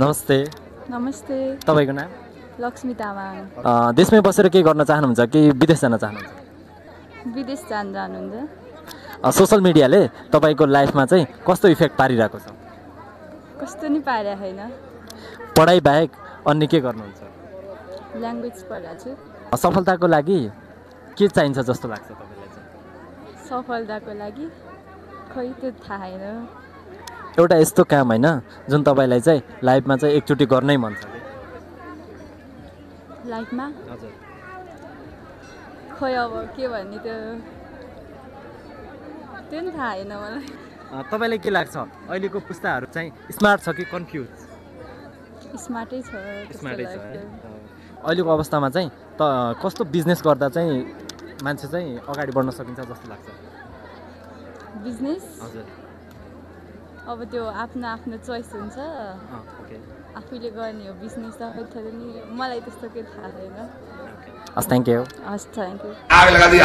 नमस्ते। नमस्ते। तपाईको नाम? लक्ष्मी तामाङ। देशमै बसेर के गर्न चाहनुहुन्छ कि विदेश जान चाहनुहुन्छ? विदेश जानुहुन्छ। सोशल मिडियाले तपाईको लाइफमा चाहिँ कस्तो इफेक्ट पारिरहेको छ? कस्तो नि पारेको छैन। पढाइ बाहेक अन्य के गर्नुहुन्छ? ल्याङ्ग्वेज पढाएको छु। सफलताको लागि के चाहिन्छ जस्तो लाग्छ तपाईलाई चाहिँ? सफलताको लागि खै त्यो थाहा छैन। एउटा यस्तो काम हैन जुन तपाईलाई चाहिँ लाइफमा चाहिँ एकचोटी गर्नै मन छ के? लाइफमा हजुर। खै अब के भन्ने त्यो नि थाहा छैन मलाई। तपाईलाई के लाग्छ अहिलेको पुस्ताहरू चाहिँ स्मार्ट छ कि कन्फ्युज? स्मार्टै छ। स्मार्टै छ है। अहिलेको अवस्थामा चाहिँ त कस्तो बिजनेस गर्दा चाहिँ मान्छे चाहिँ अगाडि बढ्न सकिन्छ जस्तो लाग्छ? बिजनेस हजुर। अब त्यो आफ्नो आफ्नो चोइस हुन्छ। ओके। आफूले गर्ने हो बिजनेस त खै नि मलाई त्यस्तो केही थाहा छैन। हस् थ्याङ्क यू। हस् थ्याङ्क यू। आग लगा दी